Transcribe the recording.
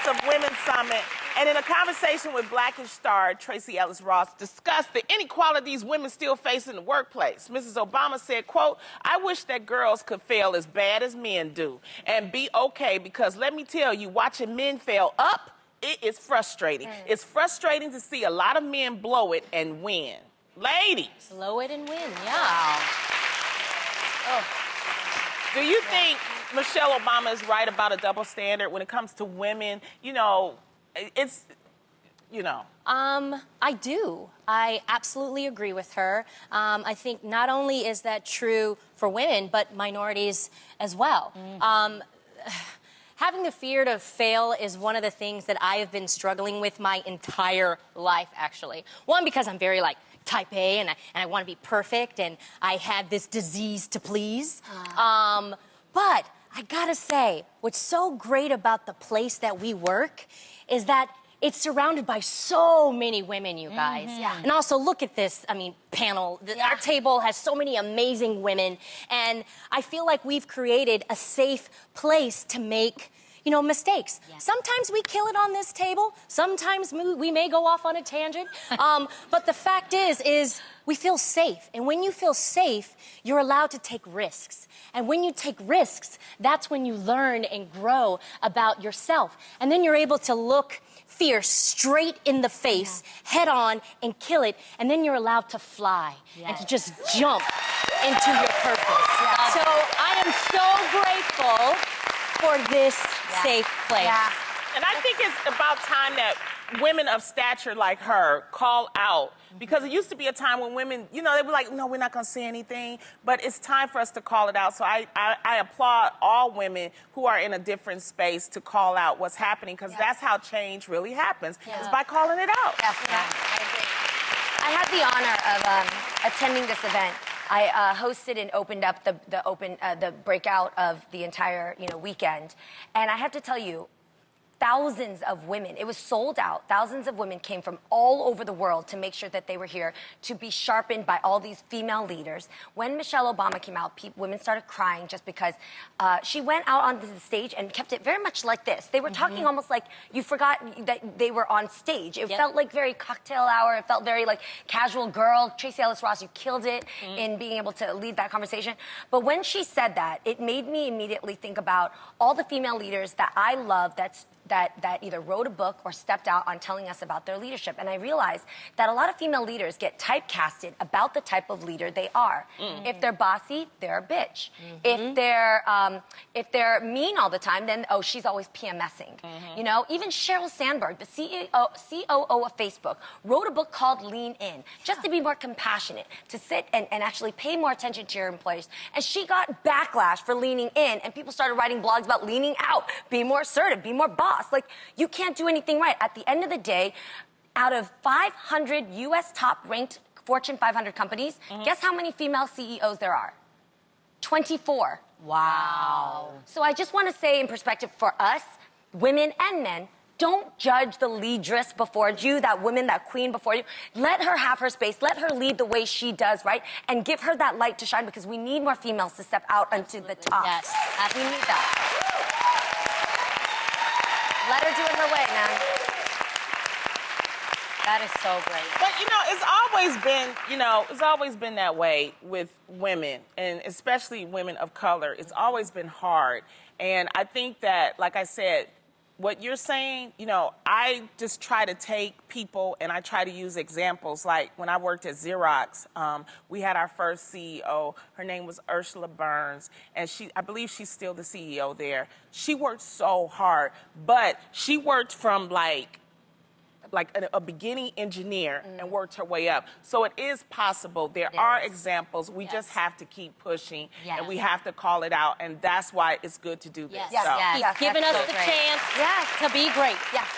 of Women's Summit. And in a conversation with Blackish star Tracy Ellis Ross discussed the inequalities women still face in the workplace. Mrs. Obama said, quote, "I wish that girls could fail as bad as men do and be okay, because let me tell you, watching men fail up, it is frustrating. It's frustrating to see a lot of men blow it and win." Ladies. Blow it and win, yeah. Oh. Do you think Michelle Obama is right about a double standard when it comes to women? You know, it's, you know. I do. I absolutely agree with her. I think not only is that true for women, but minorities as well. Having the fear to fail is one of the things that I have been struggling with my entire life, actually. One, because I'm very, type A, and I want to be perfect, and I have this disease to please. But I gotta say, what's so great about the place that we work is that it's surrounded by so many women, you guys. And also, look at this, panel. Our table has so many amazing women, and I feel like we've created a safe place to make mistakes. Sometimes we kill it on this table. Sometimes we may go off on a tangent. But the fact is we feel safe. And when you feel safe, you're allowed to take risks. And when you take risks, that's when you learn and grow about yourself. And then you're able to look fear straight in the face, head on, and kill it. And then you're allowed to fly and to just jump into your purpose. So I am so grateful for this safe place. And I think it's about time that women of stature like her call out, because it used to be a time when women, they were like, no, we're not going to say anything, but it's time for us to call it out. So I applaud all women who are in a different space to call out what's happening, because that's how change really happens, is by calling it out. I agree. I had the honor of attending this event. I hosted and opened up the breakout of the entire weekend, and I have to tell you, thousands of women, it was sold out. Thousands of women came from all over the world to make sure that they were here to be sharpened by all these female leaders. When Michelle Obama came out, women started crying just because she went out onto the stage and kept it very much like this. They were talking almost like you forgot that they were on stage. It felt like very cocktail hour. It felt very like casual girl. Tracy Ellis Ross, you killed it in being able to lead that conversation. But when she said that, it made me immediately think about all the female leaders that I love that either wrote a book or stepped out on telling us about their leadership. And I realized that a lot of female leaders get typecasted about the type of leader they are. If they're bossy, they're a bitch. If they're mean all the time, then, oh, she's always PMSing. Even Sheryl Sandberg, the COO of Facebook, wrote a book called Lean In, just to be more compassionate, to sit and actually pay more attention to your employees. And she got backlash for leaning in, and people started writing blogs about leaning out, be more assertive, be more boss. Like, you can't do anything right. At the end of the day, out of 500 U.S. top-ranked Fortune 500 companies, guess how many female CEOs there are? 24. Wow. So I just want to say in perspective for us, women and men, don't judge the leadress before you, that woman, that queen before you. Let her have her space. Let her lead the way she does, right? And give her that light to shine, because we need more females to step out onto the top. Yes. We need that. Let her do it her way, man. That is so great. But, it's always been that way with women, and especially women of color. It's always been hard. And I think that, like I said, what you're saying, I just try to take people and I try to use examples. Like when I worked at Xerox, we had our first CEO. Her name was Ursula Burns, and I believe she's still the CEO there. She worked so hard, but she worked from like a beginning engineer and worked her way up. So it is possible. There are examples. We just have to keep pushing, and we have to call it out, and that's why it's good to do this. Keep giving us the chance to be great. Yes.